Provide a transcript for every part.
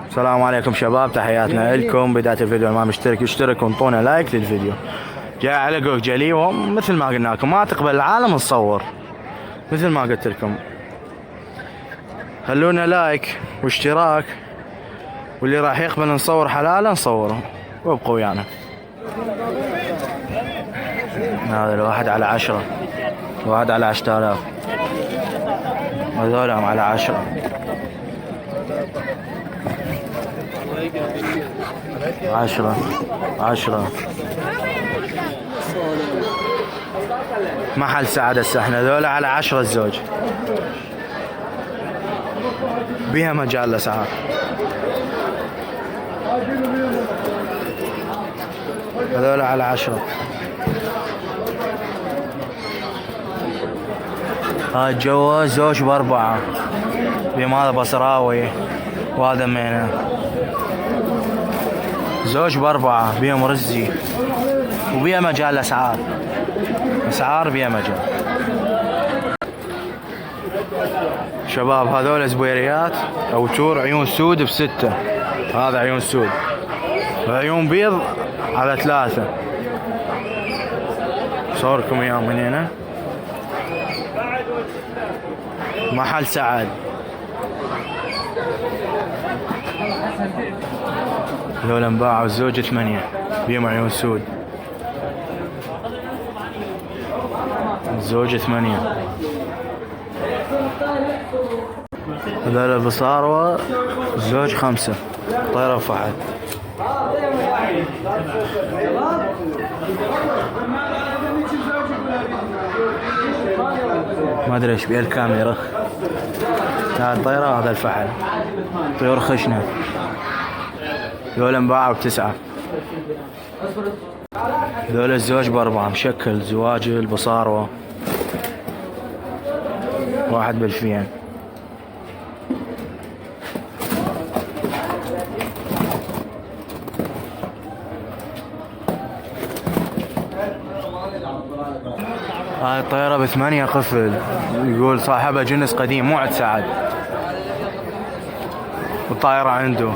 السلام عليكم شباب، تحياتنا لكم. بداية الفيديو ما مشترك يشترك وانطونا لايك للفيديو. جاي على جوك جلي، مثل ما قلنا لكم ما تقبل العالم نصور، مثل ما قلت لكم. خلونا لايك واشتراك، واللي راح يقبل نصور حلاله نصوره، وابقوا ويانا. هذا الواحد على 10، الواحد على 10,000، هذولهم على 10. عشرة محل سعد السحنة، ذولا على 10 الزوج، بيها مجال الأسعار. هذولا على 10. هاي جوا زوج ب4، بيهم هذا بصراوي وهذا مينا، زوج ب4 بيهم رزي، وبيها مجال الأسعار، أسعار بيها مجال. شباب هذول زبيريات أو تور عيون سود ب6، هذا عيون سود، عيون بيض على 3. صوركم اياهم من هنا. محل سعد. هذول انباعوا الزوجة 8، بيهم عيون سود، الزوجة 8. هذول البصاروة الزوج 5، طيرة وفحل. ما ادري ايش بيه الكاميرا. هذا الطيرة وهذا الفحل، طيور خشنة. ذولا انباعوا ب9. ذولا الزوج ب4 مشكل، زواج البصاروة، واحد ب2000. هاي الطيارة ب8 قفل، يقول صاحبها جنس قديم مو عند سعد، والطائرة عنده.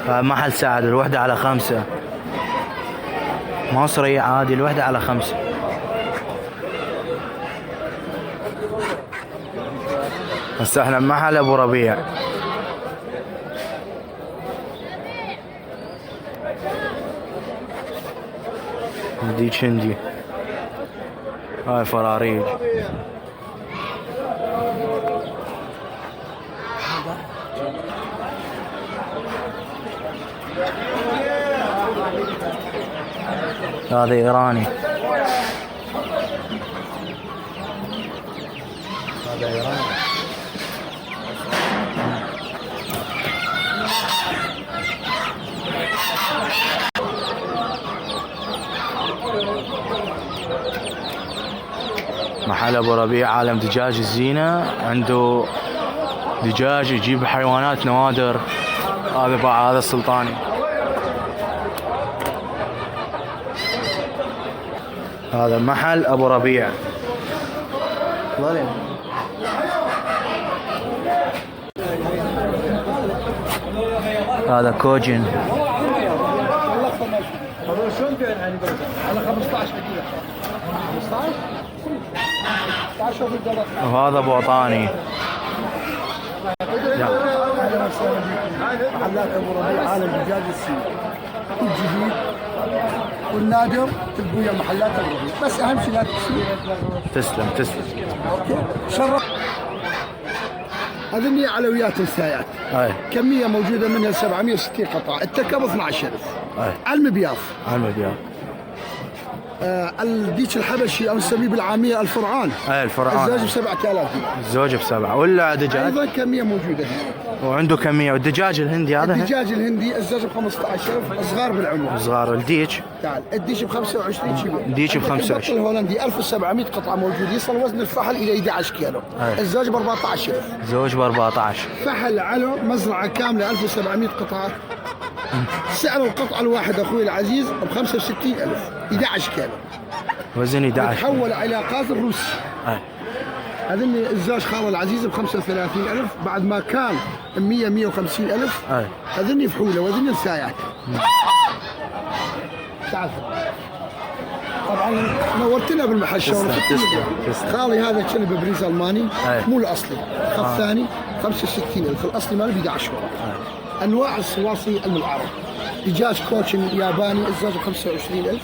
محل سعد الوحدة على 5، مصري عادي، الوحدة على 5. هسه احنا بمحل ابو ربيع. ديك هندي، هاي فراريج. هذا ايراني، هذا ايراني. محل ابو ربيع عالم دجاج الزينة، عنده دجاج يجيب حيوانات نوادر. هذا باع، هذا السلطاني. هذا محل ابو ربيع. هذا كوجن. وهذا بوطاني. محلات ابو ربيع عالم دجاج السين، الجديد والنادر تلقوا ويا محلات ابو ربيع، بس اهم شيء لا تكسر. تسلم. اوكي شرف. هذني علويات السايات، كميه موجوده منها 760 قطعه، التكب 12,000 على المبياض. الديك الحبشي او نسميه بالعاميه الفرعان. الفرعان الزوج ب7,000. الزوج ب7. ولا دجاج ايضا كميه موجوده هنا، وعنده كميه. والدجاج الهندي هذا، الدجاج الهندي الزوج ب15,000، صغار بالعمر. صغار. الديك تعال الديك ب25 كيلو. الديك ب25. البط الهولندي 1700 قطعه موجود، يصل وزن الفحل الى 11 كيلو. الزوج ب14,000. زوج ب14. فحل علو مزرعه كامله 1700 قطعه، سعر القطعه الواحد اخوي العزيز ب65,000، 11 كيلو. وزن 11. تحول إلى قازم روسي. أي. هذن الزوج خاله العزيز ب 35,000 بعد ما كان 150,000. أي. هذن فحوله وهذن سايات. تعال. طبعا نورتنا بالمحل تسلم. خالي هذا كلب بريز الماني. أي. مو الاصلي، خط ثاني 65,000، الاصلي ماله ب 11. انواع الصواصي الملعرة. دجاج كوتشن ياباني الزوج ب 25,000.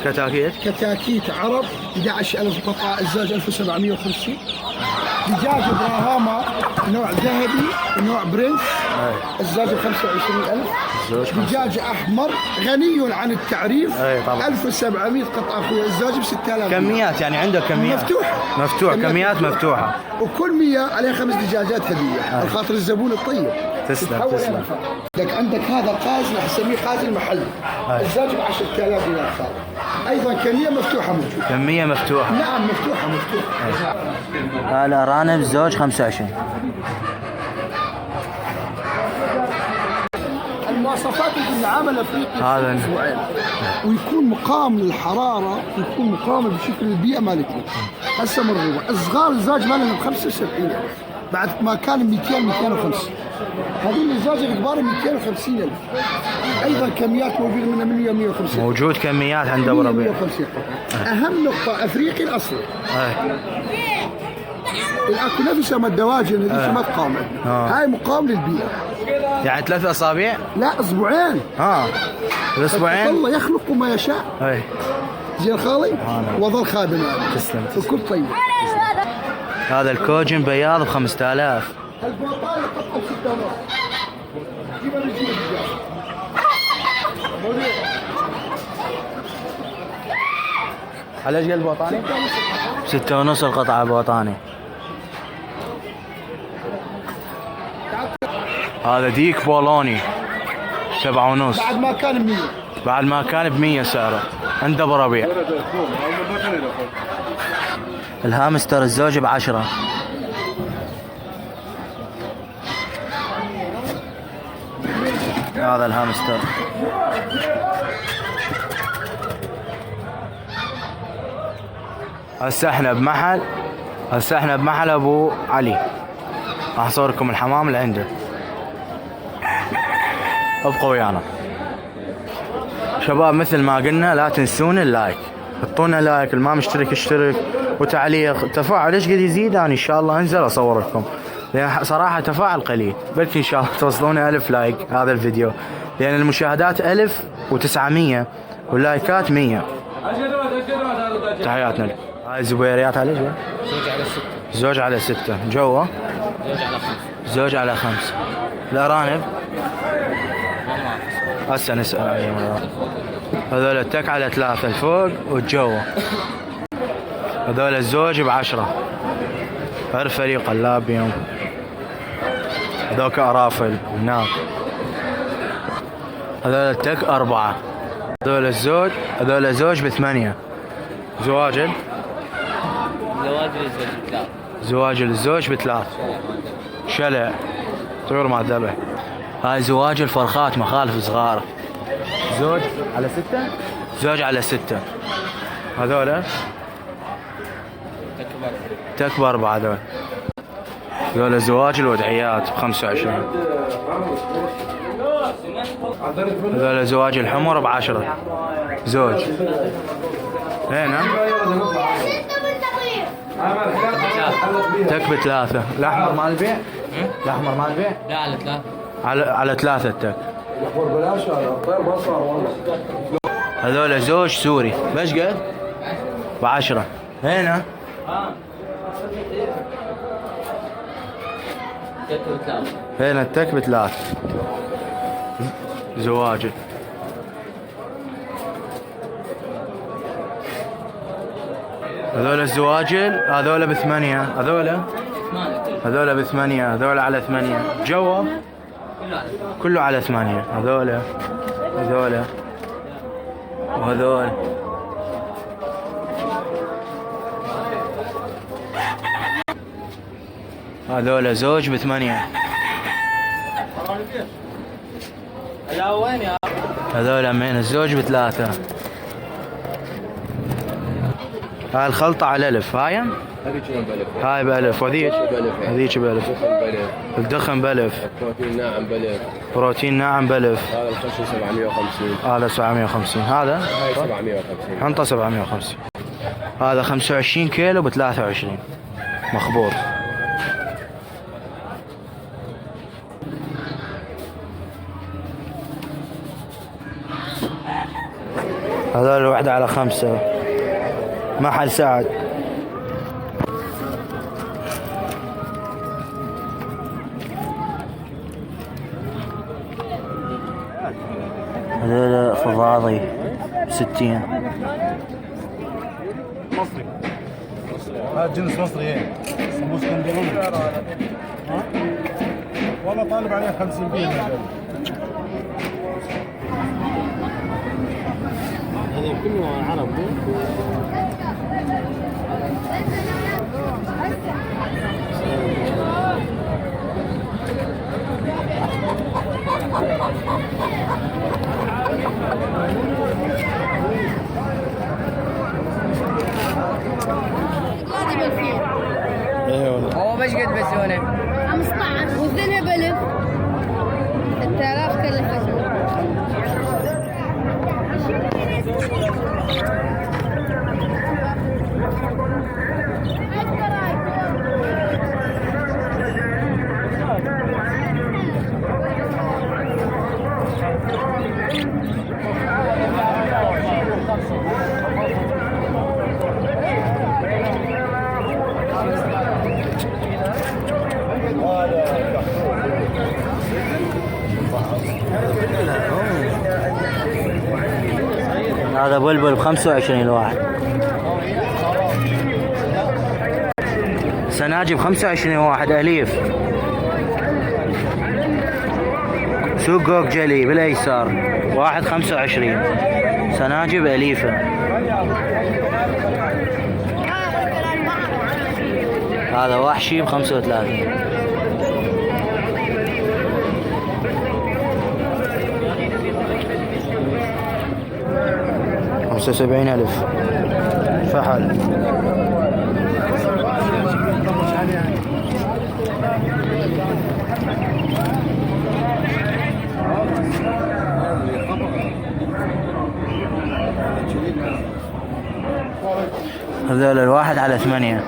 كتاكيت. كتاكيت عرب 11,000 قطعة الزوج 1750. دجاج براهاما نوع ذهبي نوع برنس الزوج ب 25,000. دجاج احمر غني عن التعريف. أي طبعا. 1700 قطعة اخوي الزوج ب 6,000. كميات يعني عنده كميات مفتوح كميات مفتوحة. وكل 100 عليها 5 دجاجات هدية الخاطر الزبون الطيب. تسلم. لك عندك هذا قاز راح نسميه قاز المحلي الزوج ب 10,000 دينار خالد. ايضا كمية مفتوحة موجودة. كمية مفتوحة. نعم مفتوحة. الأرانب زوج 25. المواصفات اللي العام الافريقي هذا اسبوعين ويكون مقام للحراره ويكون مقام بشكل البيئه مالتنا. هسه مرغوبه الصغار الزواج مالهم ب 75,000 بعد ما كان 200-205. هذول الزواج الكبار 250,000. ايضا كميات موجوده منها 100-150. موجود كميات عند ابو ربيع. 150. اهم نقطه افريقي الاصلي. الاكو نفسها ما الدواجن هذيك ما تقام. هاي مقام للبيئه. يعني 3 أصابع؟ لا اسبوعين. الاسبوعين الله يخلق ما يشاء. اي. زين خالي وظل خادم. تسلم. وكل طيب. هذا الكوجن بياض ب 5000. البطايق قطعه ب 6,5. جيبها من جيب الدجاج. على ايش قال البوطاني؟ 6.5 القطعة بوطاني. هذا ديك بولوني 7.5 بعد ما كان 100. بعد ما كان ب100 سعره عند ابو ربيع. الهامستر الزوج ب10. هذا الهامستر. هسه احنا بمحل ابو علي. راح اصوركم الحمام اللي عنده. ابقوا ويانا شباب. مثل ما قلنا لا تنسون اللايك، حطونا لايك، اللي ما مشترك اشترك، وتعليق. تفاعل ايش قد يزيد انا ان شاء الله انزل اصور لكم، لان صراحه تفاعل قليل. بلكي ان شاء الله توصلون 1000 لايك هذا الفيديو، لان المشاهدات 1900 واللايكات 100. تحياتنا لكم. هاي الزبيريات على ايش؟ زوج على 6. جوا زوج على 5. الارانب هسه نسأل عليهم. هذول التك على 3 الفوق والجوا. هذول الزوج ب10. غير فريق اللاب بيهم. هذوك ارافل هناك. هذول التك 4. هذول الزوج ب8. زواجل الزوج ب3. شلع طيور مع ذبح. هاي زواج الفرخات مخالف صغار. زوج على 6. زوج على 6. هذول تكبر بعد. هذول زواج الودعيات ب 25. هذول زواج الحمر ب10. زوج هنا تك ب3. الاحمر مال البيع؟ الاحمر مال البيع؟ لا على 3. على 3 التك. هذول زوج سوري بس قد ب10. هنا هنا التك ب3. زواج. هذول الزواجل هذول ب8. هذول ب8. هذول على 8. جوا كله على 8. هذول وهذول. هذول زوج ب8. هذول من الزوج ب3. هاي الخلطة على ألف. هاي هذيك كم بألف. هاي بألف وذيك بألف. هذيك بألف. دخن بألف. الدخن بألف. بروتين ناعم بألف. بروتين ناعم بألف. هذا الخشن 750. هذا 750. هذا هاي 750. حنطة 750. هذا 25 كيلو ب 23 مخبوط. هذول الوحدة على 5. محل سعد. هذول فضاضي 60. مصري. هذا جنس مصري ايه. سموس كندرون. والله طالب عليه 50%. هذا كله عرب. هو باش قد بسونه 15 وزنها ب1000 6000 كلفتني. هذا بلبل ب 25 الواحد. سناجب 25 واحد أليف. سوق جوك جلي بالايسار واحد 25. سناجب أليفة. هذا وحشي ب 35. خمسة 70,000 فحل. هذول الواحد على 8.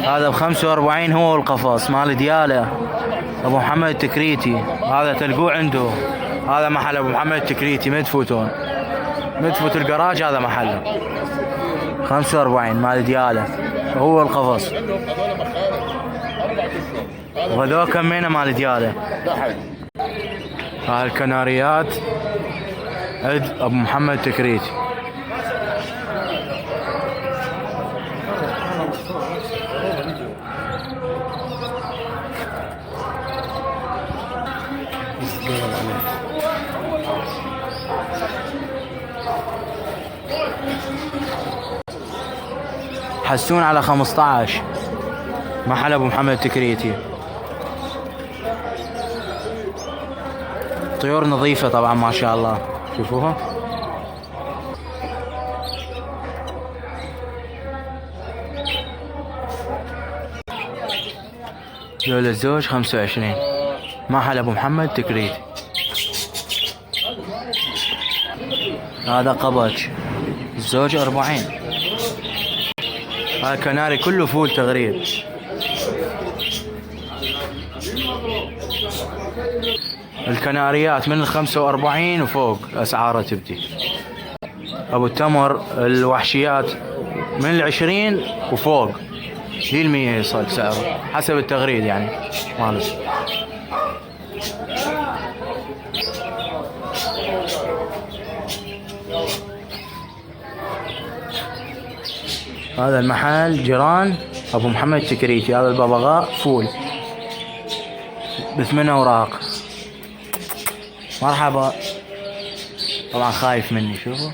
هذا ب 45 هو القفص مال دياله ابو محمد التكريتي. هذا تلقوه عنده. هذا محل ابو محمد التكريتي. ما تفوتون، ما تفوت الجراج. هذا محله 45 مال دياله هو القفص. وهذول كمينه مال دياله. هاي الكناريات عند ابو محمد التكريتي. حسون على 15 محل ابو محمد التكريتي. طيور نظيفة طبعا ما شاء الله. شوفوها. دول الزوج 25 محل ابو محمد التكريتي. هذا قبج الزوج 40. هذا كناري كله فول تغريد. الكناريات من 45 وفوق اسعاره تبدي. ابو التمر الوحشيات من 20 وفوق. هي 100 يصل سعره حسب التغريد يعني ماله. هذا المحل جيران ابو محمد التكريتي. هذا الببغاء فول ب8 اوراق. مرحبا. طبعا خايف مني. شوفوا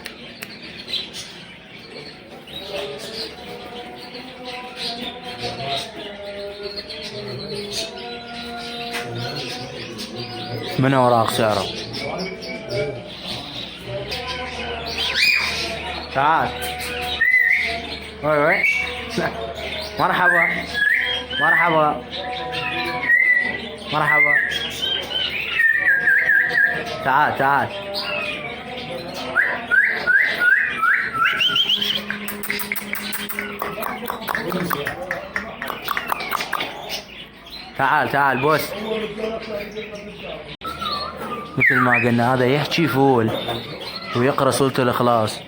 $8 من اوراق سعره. تعال. وي مرحبا مرحبا مرحبا. تعال تعال. تعال تعال بوس. مثل ما قلنا هذا يحكي فول ويقرأ سورة الإخلاص.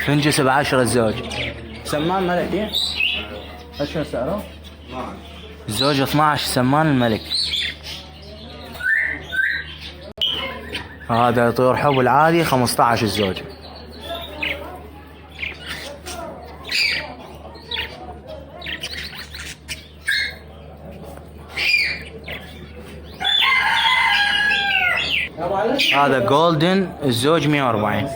فنجس ب10 الزوج. سمان ملكي. شو سعره؟ الزوج 12 سمان الملك. هذا طيور حب العادي 15 الزوج. هذا جولدن الزوج 140.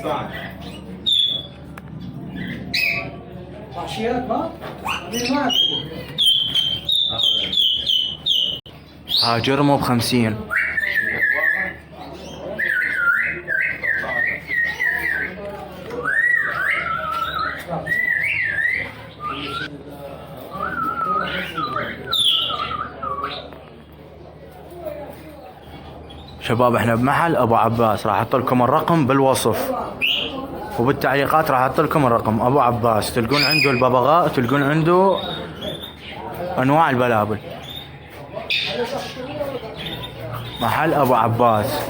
هاجرمه ب50. شباب احنا بمحل ابو عباس، راح احط لكم الرقم بالوصف وبالتعليقات، راح احط لكم الرقم. ابو عباس تلقون عنده الببغاء، تلقون عنده انواع البلابل. محل ابو عباس.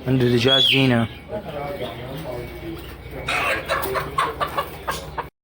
عنده دجاج زينه.